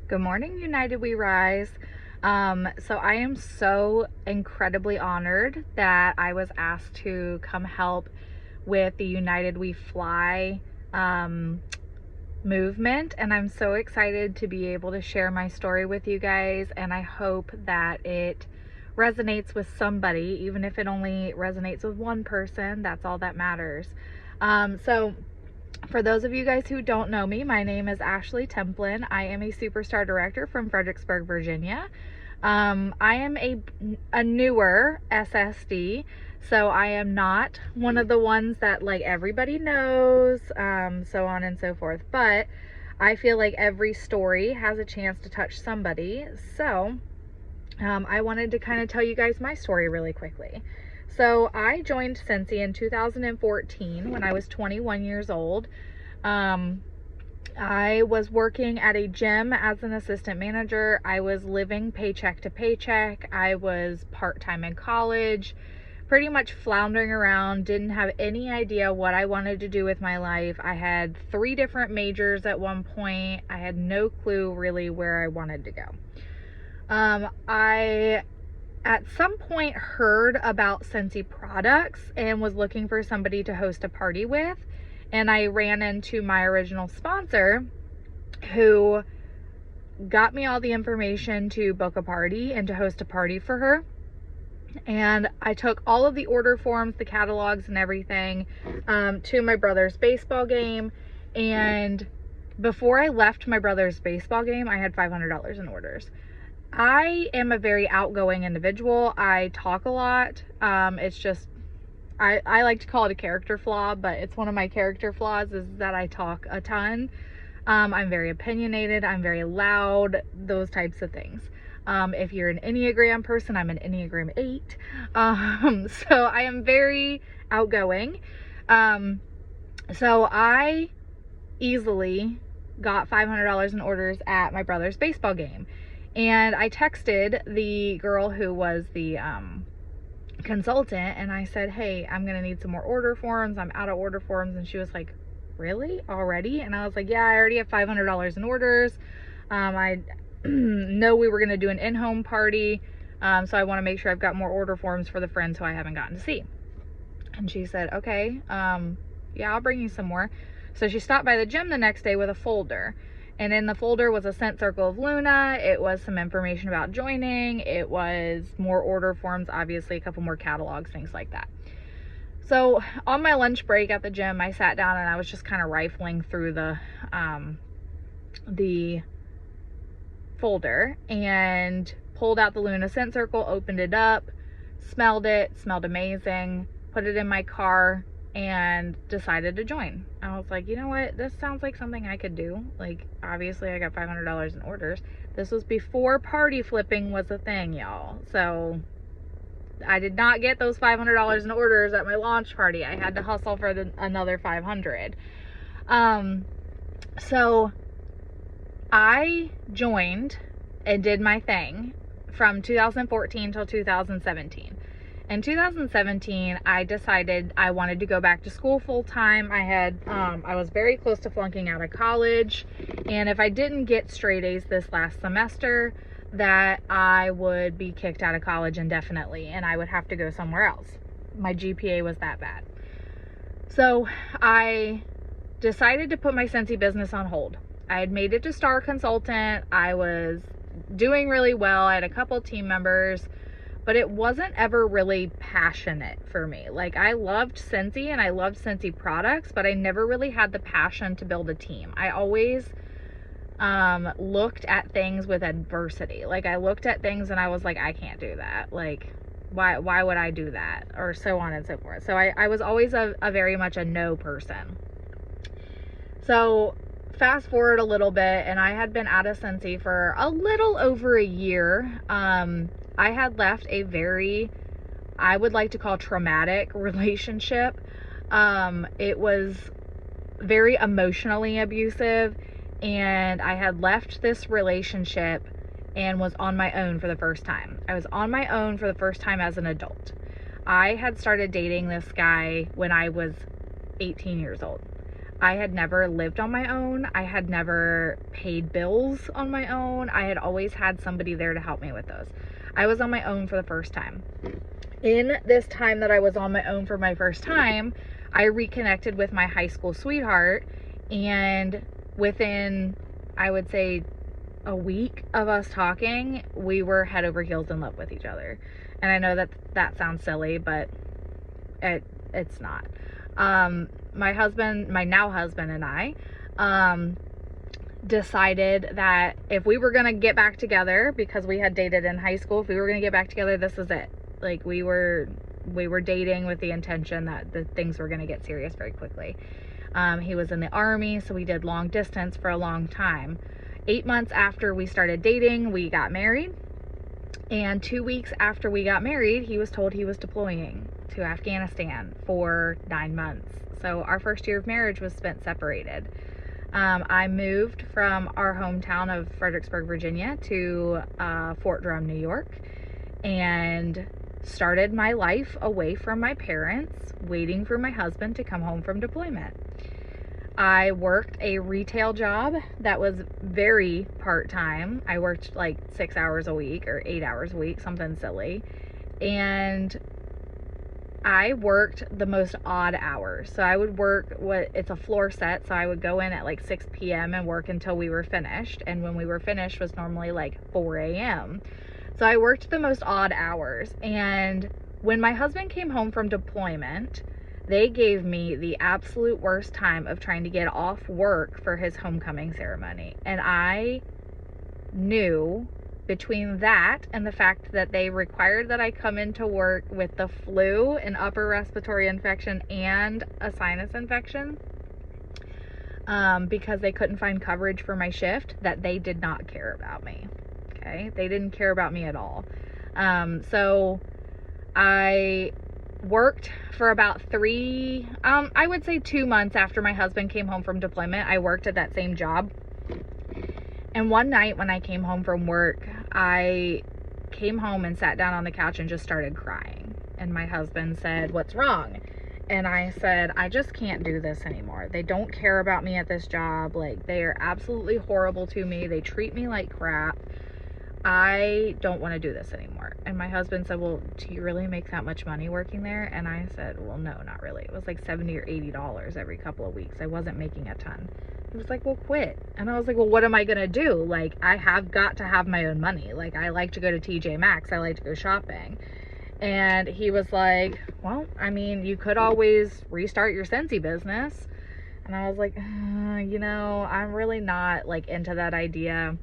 Good morning, United We Rise. So I am so incredibly honored that I was asked to come help with the United We Fly movement, and I'm so excited to be able to share my story with you guys, and I hope that it resonates with somebody. Even if it only resonates with one person, that's all that matters. So for those of you guys who don't know me, my name is Ashley Templin. I am a superstar director from Fredericksburg, Virginia. I am a newer SSD, so I am not one of the ones that like everybody knows, so on and so forth. But I feel like every story has a chance to touch somebody. So I wanted to kind of tell you guys my story really quickly. So I joined Scentsy in 2014 when I was 21 years old. I was working at a gym as an assistant manager. I was living paycheck to paycheck. I was part-time in college, pretty much floundering around, didn't have any idea what I wanted to do with my life. I had 3 different majors at one point. I had no clue really where I wanted to go. I at some point heard about Scentsy products and was looking for somebody to host a party with, and I ran into my original sponsor who got me all the information to book a party and to host a party for her. And I took all of the order forms, the catalogs and everything to my brother's baseball game, and before I left my brother's baseball game I had $500 in orders. I am a very outgoing individual. I talk a lot. It's just, I like to call it a character flaw, but it's one of my character flaws is that I talk a ton. I'm very opinionated. I'm very loud, those types of things. If you're an Enneagram person, I'm an Enneagram 8. So I am very outgoing. So I easily got $500 in orders at my brother's baseball game. And I texted the girl who was the consultant, and I said, hey, I'm gonna need some more order forms. I'm out of order forms. And she was like, really? Already? And I was like, yeah, I already have $500 in orders. I know we were gonna do an in-home party, so I want to make sure I've got more order forms for the friends who I haven't gotten to see. And she said, okay, yeah, I'll bring you some more. So she stopped by the gym the next day with a folder. And in the folder was a scent circle of Luna. It was some information about joining. It was more order forms, obviously a couple more catalogs, things like that. So on my lunch break at the gym, I sat down and I was just kind of rifling through the folder and pulled out the Luna scent circle, opened it up, smelled it, smelled amazing, put it in my car, and decided to join. I was like, you know what, this sounds like something I could do. Like, obviously I got $500 in orders. This was before party flipping was a thing, y'all. So I did not get those $500 in orders at my launch party. I had to hustle for another 500. So I joined and did my thing from 2014 till 2017. In 2017, I decided I wanted to go back to school full time. I was very close to flunking out of college, and if I didn't get straight A's this last semester, that I would be kicked out of college indefinitely, and I would have to go somewhere else. My GPA was that bad. So I decided to put my Scentsy business on hold. I had made it to star consultant. I was doing really well. I had a couple team members, but it wasn't ever really passionate for me. Like, I loved Scentsy and I loved Scentsy products, but I never really had the passion to build a team. I always looked at things with adversity. Like, I looked at things and I was like, I can't do that. Like, why would I do that? Or so on and so forth. So I was always a very much a no person. So fast forward a little bit, and I had been out of Scentsy for a little over a year. I had left a very, I would like to call traumatic relationship. It was very emotionally abusive, and I had left this relationship and was on my own for the first time. I was on my own for the first time as an adult. I had started dating this guy when I was 18 years old. I had never lived on my own. I had never paid bills on my own. I had always had somebody there to help me with those. I was on my own for the first time. In this time that I was on my own for my first time, I reconnected with my high school sweetheart, and within, I would say, a week of us talking, we were head over heels in love with each other. And I know that sounds silly, but it's not. My now husband and I decided that if we were gonna get back together, because we had dated in high school, if we were gonna get back together, this is it. Like, we were dating with the intention that the things were gonna get serious very quickly. He was in the Army, so we did long distance for a long time. 8 months after we started dating, we got married. And 2 weeks after we got married, he was told he was deploying to Afghanistan for 9 months. So our first year of marriage was spent separated. I moved from our hometown of Fredericksburg, Virginia to Fort Drum, New York, and started my life away from my parents, waiting for my husband to come home from deployment. I worked a retail job that was very part-time. I worked like 6 hours a week or 8 hours a week, something silly. And I worked the most odd hours. So I would work, it's a floor set, so I would go in at like 6 p.m. and work until we were finished. And when we were finished was normally like 4 a.m. So I worked the most odd hours. And when my husband came home from deployment, they gave me the absolute worst time of trying to get off work for his homecoming ceremony. And I knew, between that and the fact that they required that I come into work with the flu, an upper respiratory infection, and a sinus infection, because they couldn't find coverage for my shift, that they did not care about me. Okay? They didn't care about me at all. So I worked for about I would say 2 months after my husband came home from deployment. I worked at that same job. And one night when I came home from work, I came home and sat down on the couch and just started crying. And my husband said, "What's wrong?" And I said, "I just can't do this anymore. They don't care about me at this job. Like, they are absolutely horrible to me. They treat me like crap. I don't want to do this anymore." And my husband said, "Well, do you really make that much money working there?" And I said, "Well, no, not really. It was like $70 or $80 every couple of weeks. I wasn't making a ton." He was like, "Well, quit." And I was like, "Well, what am I gonna do? Like, I have got to have my own money. Like, I like to go to TJ Maxx. I like to go shopping." And he was like, "Well, I mean, you could always restart your Scentsy business." And I was like, I'm really not like into that idea.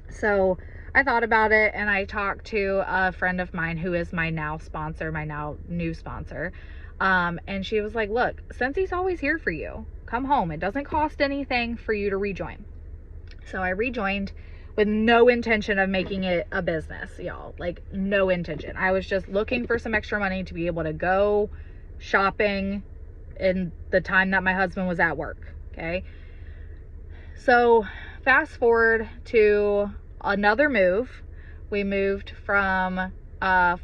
So I thought about it, and I talked to a friend of mine who is my now new sponsor. And she was like, "Look, Scentsy's always here for you. Come home. It doesn't cost anything for you to rejoin." So I rejoined with no intention of making it a business, y'all. Like, no intention. I was just looking for some extra money to be able to go shopping in the time that my husband was at work. Okay. So fast forward to another move. We moved from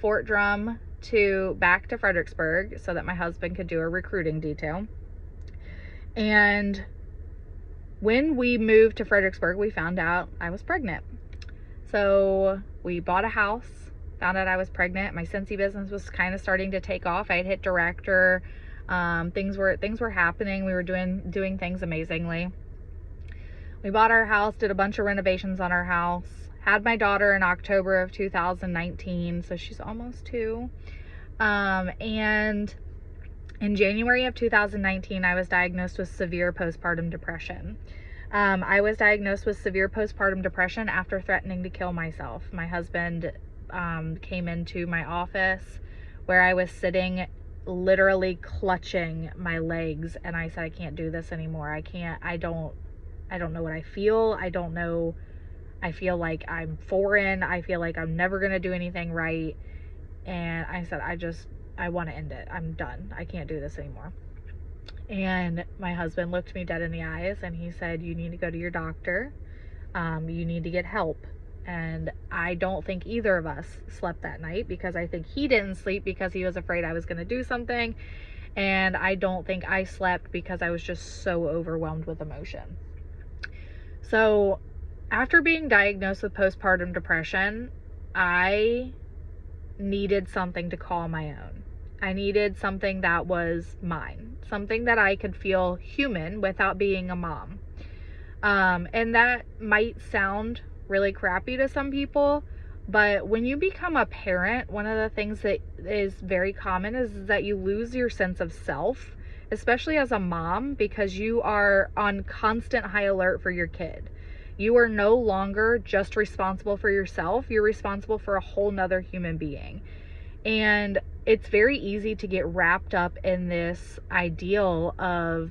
Fort Drum back to Fredericksburg so that my husband could do a recruiting detail. And when we moved to Fredericksburg, we found out I was pregnant. So we bought a house, found out I was pregnant. My Scentsy business was kind of starting to take off. I had hit director. Things were happening. We were doing things amazingly. We bought our house, did a bunch of renovations on our house, had my daughter in October of 2019, so she's almost 2. And in January of 2019, I was diagnosed with severe postpartum depression. I was diagnosed with severe postpartum depression after threatening to kill myself. My husband came into my office where I was sitting, literally clutching my legs, and I said, "I can't do this anymore. I don't know what I feel. I feel like I'm foreign. I feel like I'm never going to do anything right." And I said, I want to end it. I'm done. I can't do this anymore. And my husband looked me dead in the eyes and he said, "You need to go to your doctor. You need to get help." And I don't think either of us slept that night, because I think he didn't sleep because he was afraid I was going to do something. And I don't think I slept because I was just so overwhelmed with emotion. So after being diagnosed with postpartum depression, I needed something to call my own. I needed something that was mine, something that I could feel human without being a mom. And that might sound really crappy to some people, but when you become a parent, one of the things that is very common is that you lose your sense of self, especially as a mom, because you are on constant high alert for your kid. You are no longer just responsible for yourself, you're responsible for a whole nother human being. And it's very easy to get wrapped up in this ideal of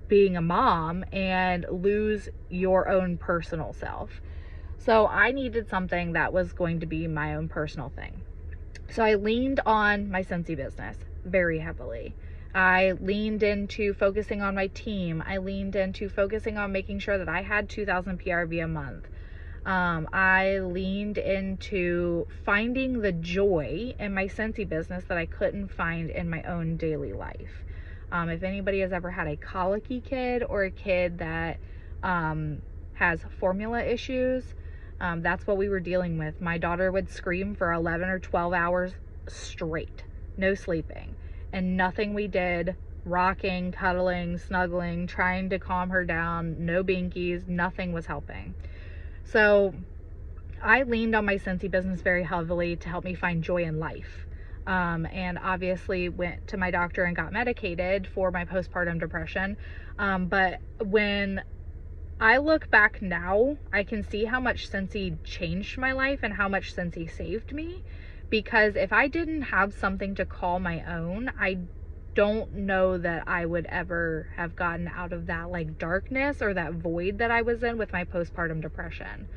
being a mom and lose your own personal self. So I needed something that was going to be my own personal thing. So I leaned on my Scentsy business very heavily. I leaned into focusing on my team. I leaned into focusing on making sure that I had 2,000 PRV a month. I leaned into finding the joy in my Scentsy business that I couldn't find in my own daily life. If anybody has ever had a colicky kid or a kid that has formula issues, that's what we were dealing with. My daughter would scream for 11 or 12 hours straight, no sleeping, and nothing we did, rocking, cuddling, snuggling, trying to calm her down, no binkies, nothing was helping. So I leaned on my Scentsy business very heavily to help me find joy in life. And obviously went to my doctor and got medicated for my postpartum depression. But when I look back now, I can see how much Scentsy changed my life and how much Scentsy saved me. Because if I didn't have something to call my own, I don't know that I would ever have gotten out of that like darkness or that void that I was in with my postpartum depression.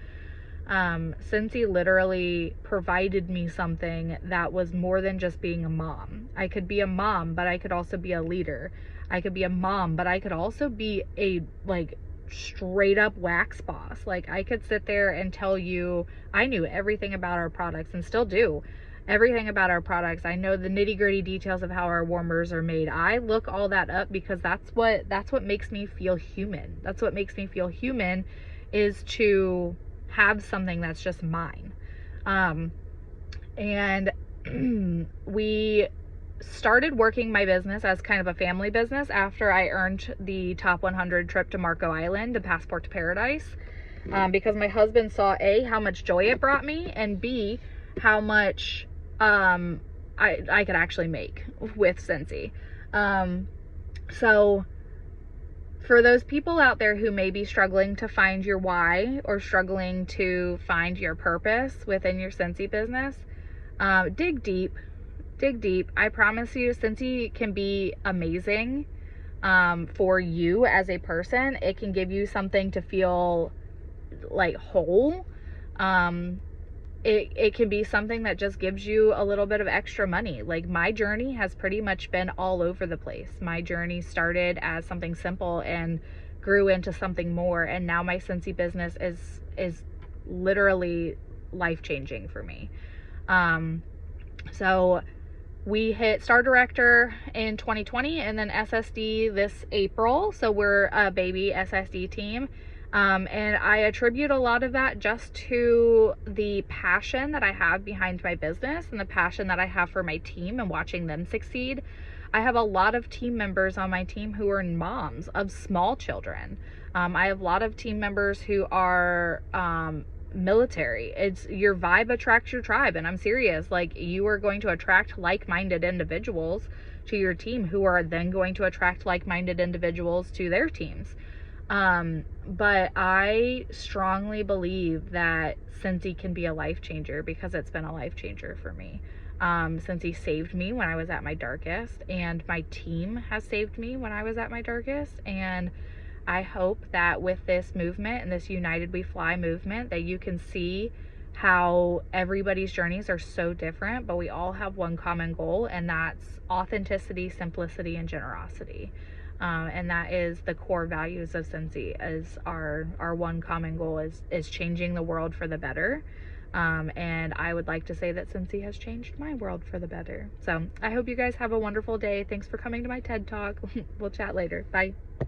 Scentsy literally provided me something that was more than just being a mom. I could be a mom, but I could also be a leader. I could be a mom, but I could also be a like straight up wax boss. Like I could sit there and tell you I knew everything about our products and still do. Everything about our products. I know the nitty-gritty details of how our warmers are made. I look all that up because that's what makes me feel human. That's what makes me feel human, is to have something that's just mine. And we started working my business as kind of a family business after I earned the top 100 trip to Marco Island, the Passport to Paradise, because my husband saw A, how much joy it brought me, and B, how much I could actually make with Scentsy. So for those people out there who may be struggling to find your why or struggling to find your purpose within your Scentsy business, dig deep. I promise you, Scentsy can be amazing for you as a person. It can give you something to feel like whole. It can be something that just gives you a little bit of extra money. Like my journey has pretty much been all over the place. My journey started as something simple and grew into something more, and now my Scentsy business is literally life-changing for me. So we hit Star Director in 2020 and then SSD this April. So we're a baby SSD team. And I attribute a lot of that just to the passion that I have behind my business and the passion that I have for my team and watching them succeed. I have a lot of team members on my team who are moms of small children. I have a lot of team members who are military. It's your vibe attracts your tribe, and I'm serious. Like, you are going to attract like-minded individuals to your team who are then going to attract like-minded individuals to their teams. But I strongly believe that Scentsy can be a life changer because it's been a life changer for me. Scentsy saved me when I was at my darkest, and my team has saved me when I was at my darkest. And I hope that with this movement and this United We Fly movement, that you can see how everybody's journeys are so different, but we all have one common goal, and that's authenticity, simplicity, and generosity. And that is the core values of Scentsy. As our one common goal is changing the world for the better. And I would like to say that Scentsy has changed my world for the better. So I hope you guys have a wonderful day. Thanks for coming to my TED Talk. We'll chat later. Bye.